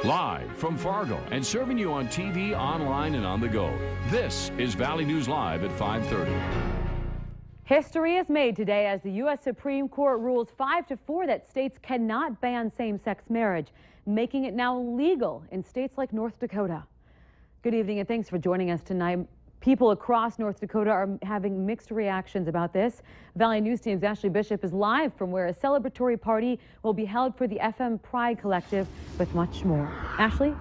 Live from Fargo and serving you on TV, online, and on the go. This is Valley News Live at 5:30. History is made today as the U.S. Supreme Court rules 5-4 that states cannot ban same-sex marriage, making it now legal in states like North Dakota. Good evening and thanks for joining us tonight. People across North Dakota are having mixed reactions about this. Valley News Team's Ashley Bishop is live from where a celebratory party will be held for the FM Pride Collective with much more. Ashley?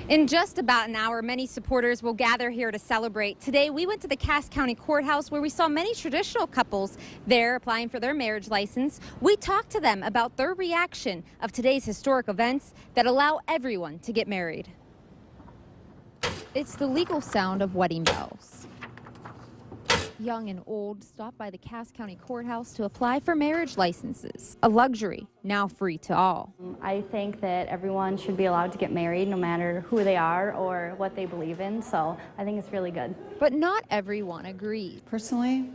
In just about an hour, many supporters will gather here to celebrate. Today, we went to the Cass County Courthouse where we saw many traditional couples there applying for their marriage license. We talked to them about their reaction of today's historic events that allow everyone to get married. It's the legal sound of wedding bells. Young and old stop by the Cass County Courthouse to apply for marriage licenses, a luxury now free to all. I think that everyone should be allowed to get married no matter who they are or what they believe in, so I think it's really good. But not everyone agrees. Personally,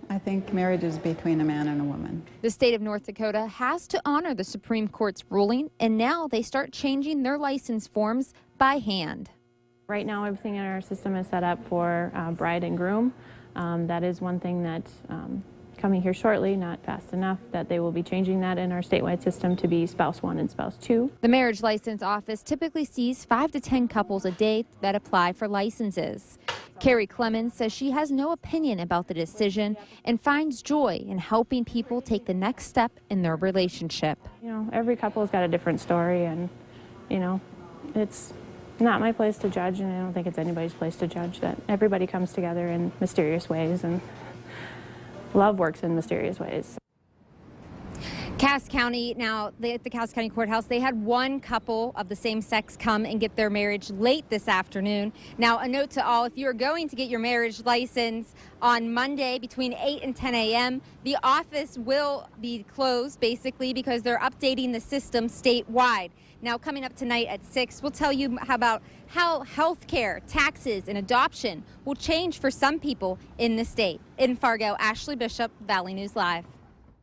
I think marriage is between a man and a woman. The state of North Dakota has to honor the Supreme Court's ruling, and now they start changing their license forms by hand. Right now, everything in our system is set up for bride and groom. That is one thing that coming here shortly, not fast enough, that they will be changing that in our statewide system to be spouse 1 and spouse 2. The marriage license office typically sees 5 to 10 couples a day that apply for licenses. Carrie Clemens says she has no opinion about the decision and finds joy in helping people take the next step in their relationship. You know, every couple has got a different story, and you know, it's not my place to judge, and I don't think it's anybody's place to judge that everybody comes together in mysterious ways, and love works in mysterious ways. Cass County, now at the Cass County Courthouse, they had one couple of the same sex come and get their marriage late this afternoon. Now, a note to all, if you are going to get your marriage license on Monday between 8 and 10 a.m., the office will be closed basically because they're updating the system statewide. Now, coming up tonight at 6, we'll tell you about how health care, taxes, and adoption will change for some people in the state. In Fargo, Ashley Bishop, Valley News Live.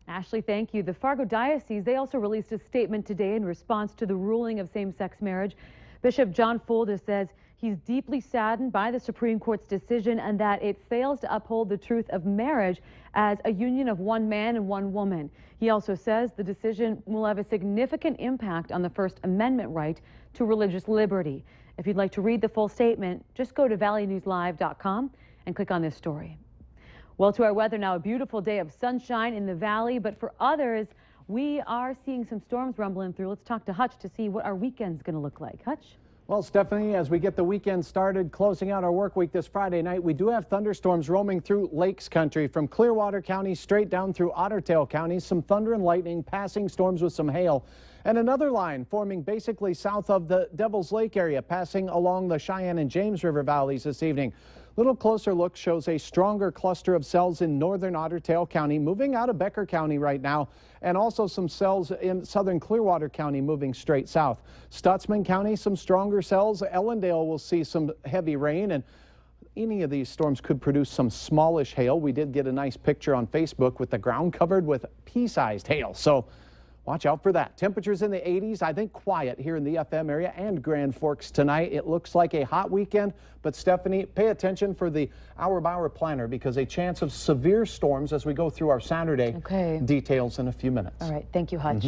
Ashley, thank you. The Fargo Diocese, they also released a statement today in response to the ruling of same-sex marriage. Bishop John Folda says he's deeply saddened by the Supreme Court's decision and that it fails to uphold the truth of marriage as a union of one man and one woman. He also says the decision will have a significant impact on the First Amendment right to religious liberty. If you'd like to read the full statement, just go to valleynewslive.com and click on this story. Well, to our weather now, a beautiful day of sunshine in the valley, but for others, we are seeing some storms rumbling through. Let's talk to Hutch to see what our weekend's going to look like. Hutch? Well, Stephanie, as we get the weekend started, closing out our work week this Friday night, we do have thunderstorms roaming through Lakes Country from Clearwater County straight down through Otter Tail County. Some thunder and lightning, passing storms with some hail. And another line forming basically south of the Devil's Lake area, passing along the Cheyenne and James River valleys this evening. Little closer look shows a stronger cluster of cells in northern Otter Tail County, moving out of Becker County right now, and also some cells in southern Clearwater County moving straight south. Stutzman County, some stronger cells. Ellendale will see some heavy rain, and any of these storms could produce some smallish hail. We did get a nice picture on Facebook with the ground covered with pea-sized hail, so watch out for that. Temperatures in the 80s, I think quiet here in the FM area and Grand Forks tonight. It looks like a hot weekend, but Stephanie, pay attention for the hour-by-hour planner because a chance of severe storms as we go through our Saturday details in a few minutes. All right, thank you, Hutch.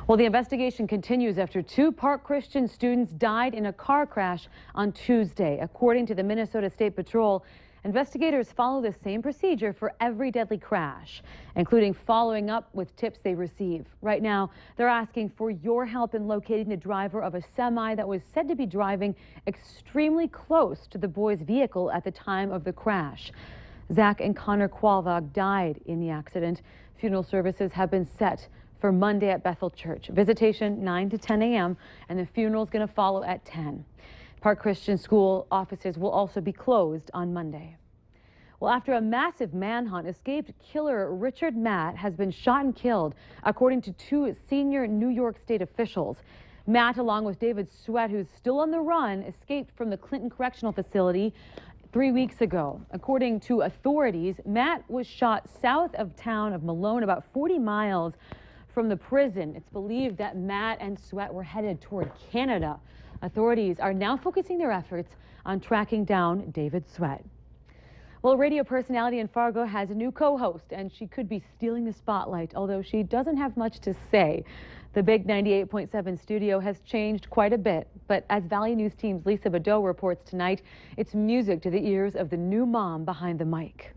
Well, the investigation continues after 2 Park Christian students died in a car crash on Tuesday. According to the Minnesota State Patrol, investigators follow the same procedure for every deadly crash, including following up with tips they receive. Right now, they're asking for your help in locating the driver of a semi that was said to be driving extremely close to the boy's vehicle at the time of the crash. Zach and Connor Qualvog died in the accident. Funeral services have been set for Monday at Bethel Church. Visitation 9 to 10 a.m. and the funeral is going to follow at 10. Park Christian School offices will also be closed on Monday. Well, after a massive manhunt, escaped killer Richard Matt has been shot and killed, according to 2 senior New York State officials. Matt, along with David Sweat, who's still on the run, escaped from the Clinton Correctional Facility 3 weeks ago. According to authorities, Matt was shot south of town of Malone, about 40 miles from the prison. It's believed that Matt and Sweat were headed toward Canada. Authorities are now focusing their efforts on tracking down David Sweat. Well, a radio personality in Fargo has a new co-host, and she could be stealing the spotlight, although she doesn't have much to say. The big 98.7 studio has changed quite a bit, but as Valley News Team's Lisa Badeau reports tonight, it's music to the ears of the new mom behind the mic.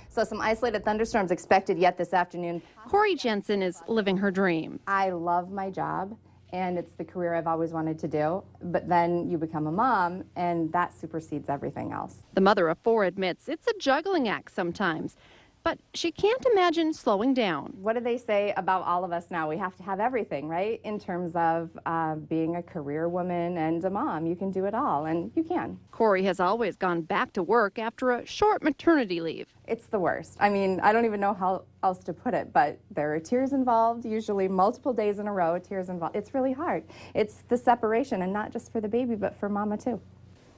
So some isolated thunderstorms expected yet this afternoon. Corey Jensen is living her dream. I love my job, and it's the career I've always wanted to do, but then you become a mom, and that supersedes everything else. The mother of 4 admits it's a juggling act sometimes, but she can't imagine slowing down. What do they say about all of us now? We have to have everything, right? In terms of being a career woman and a mom. You can do it all, and you can. Corey has always gone back to work after a short maternity leave. It's the worst. I mean, I don't even know how else to put it, but there are tears involved, usually multiple days in a row, tears involved. It's really hard. It's the separation, and not just for the baby, but for mama too.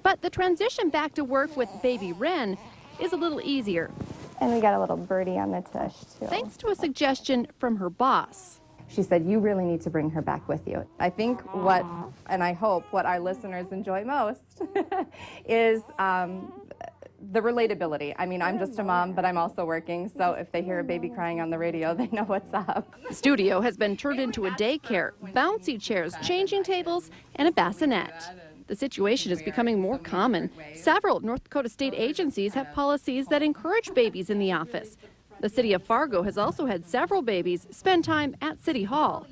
But the transition back to work with baby Wren is a little easier. And we got a little birdie on the tush, too. Thanks to a suggestion from her boss. She said, you really need to bring her back with you. I think what, and I hope what our listeners enjoy most is the relatability. I mean, I'm just a mom, but I'm also working, so if they hear a baby crying on the radio, they know what's up. The studio has been turned into a daycare, bouncy chairs, changing tables, and a bassinet. The situation is becoming more common. Several North Dakota state agencies have policies that encourage babies in the office. The city of Fargo has also had several babies spend time at City Hall.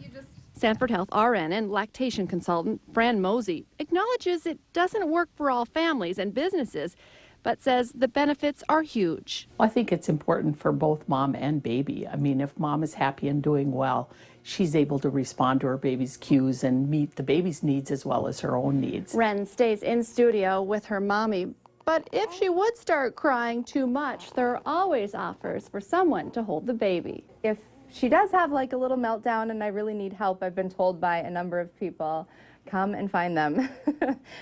Sanford Health RN and lactation consultant Fran Mosey acknowledges it doesn't work for all families and businesses, but says the benefits are huge. I think it's important for both mom and baby. I mean, if mom is happy and doing well, she's able to respond to her baby's cues and meet the baby's needs as well as her own needs. Wren stays in studio with her mommy, but if she would start crying too much, there are always offers for someone to hold the baby. If she does have like a little meltdown and I really need help, I've been told by a number of people, come and find them,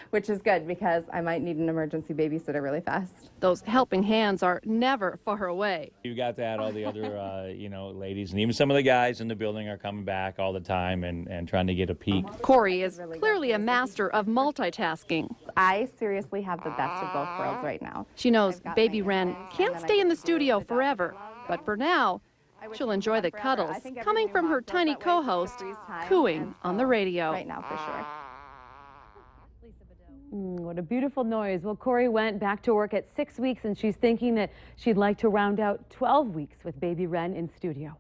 which is good because I might need an emergency babysitter really fast. Those helping hands are never far away. You got to add all the other, ladies, and even some of the guys in the building are coming back all the time and trying to get a peek. Corey is clearly a master of multitasking. I seriously have the best of both worlds right now. She knows baby Wren can't stay in the studio forever, but for now, she'll enjoy the cuddles coming from her tiny co-host cooing on the radio. Right now, for sure. What a beautiful noise. Well, Corey went back to work at 6 weeks, and she's thinking that she'd like to round out 12 weeks with baby Wren in studio.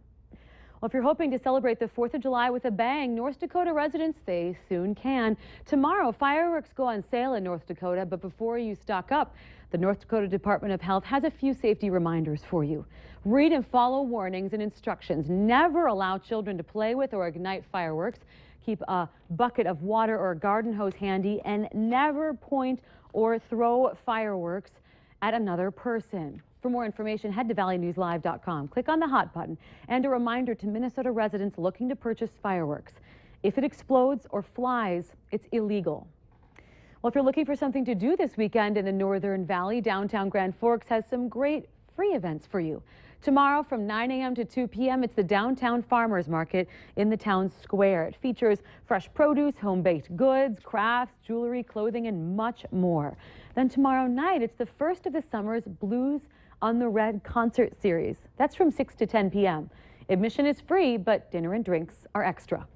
Well, if you're hoping to celebrate the 4th of July with a bang, North Dakota residents, they soon can. Tomorrow, fireworks go on sale in North Dakota, but before you stock up, the North Dakota Department of Health has a few safety reminders for you. Read and follow warnings and instructions. Never allow children to play with or ignite fireworks. Keep a bucket of water or a garden hose handy, and never point or throw fireworks at another person. For more information, head to valleynewslive.com. Click on the hot button. And a reminder to Minnesota residents looking to purchase fireworks. If it explodes or flies, it's illegal. Well, if you're looking for something to do this weekend in the Northern Valley, downtown Grand Forks has some great free events for you. Tomorrow from 9 a.m. to 2 p.m. it's the Downtown Farmers Market in the town square. It features fresh produce, home-baked goods, crafts, jewelry, clothing, and much more. Then tomorrow night it's the first of the summer's Blues on the Red concert series. That's from 6 to 10 p.m. Admission is free, but dinner and drinks are extra.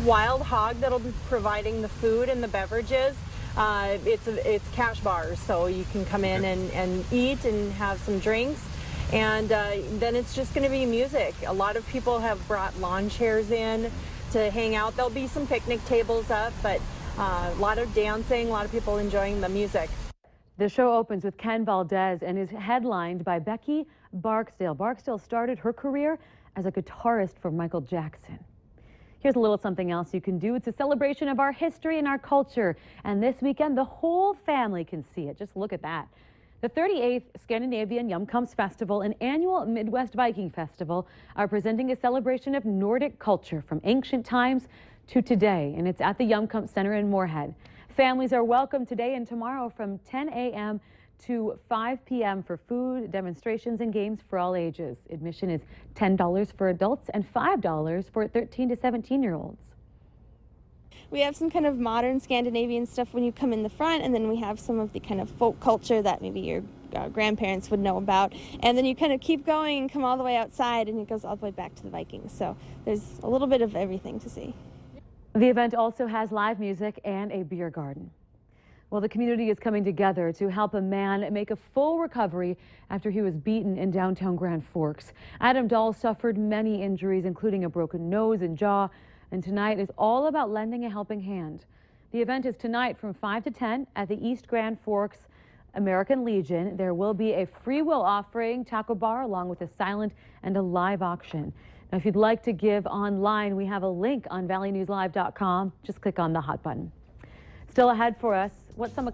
Wild Hog that'll be providing the food and the beverages. It's cash bars, so you can come in and eat and have some drinks. And then it's just going to be music. A lot of people have brought lawn chairs in to hang out. There'll be some picnic tables up, but a lot of dancing, a lot of people enjoying the music. The show opens with Ken Valdez and is headlined by Becky Barksdale. Barksdale started her career as a guitarist for Michael Jackson. Here's a little something else you can do. It's a celebration of our history and our culture. And this weekend, the whole family can see it. Just look at that. The 38th Scandinavian Festival and annual Midwest Viking Festival are presenting a celebration of Nordic culture from ancient times to today. And it's at the Center in Moorhead. Families are welcome today and tomorrow from 10 a.m. to 5 p.m. for food, demonstrations, and games for all ages. Admission is $10 for adults and $5 for 13 to 17-year-olds. We have some kind of modern Scandinavian stuff when you come in the front, and then we have some of the kind of folk culture that maybe your grandparents would know about. And then you kind of keep going and come all the way outside, and it goes all the way back to the Vikings. So there's a little bit of everything to see. The event also has live music and a beer garden. Well, the community is coming together to help a man make a full recovery after he was beaten in downtown Grand Forks. Adam Dahl suffered many injuries, including a broken nose and jaw, and tonight is all about lending a helping hand. The event is tonight from 5 to 10 at the East Grand Forks American Legion. There will be a free will offering, taco bar, along with a silent and a live auction. Now, if you'd like to give online, we have a link on valleynewslive.com. Just click on the hot button. Still ahead for us, what some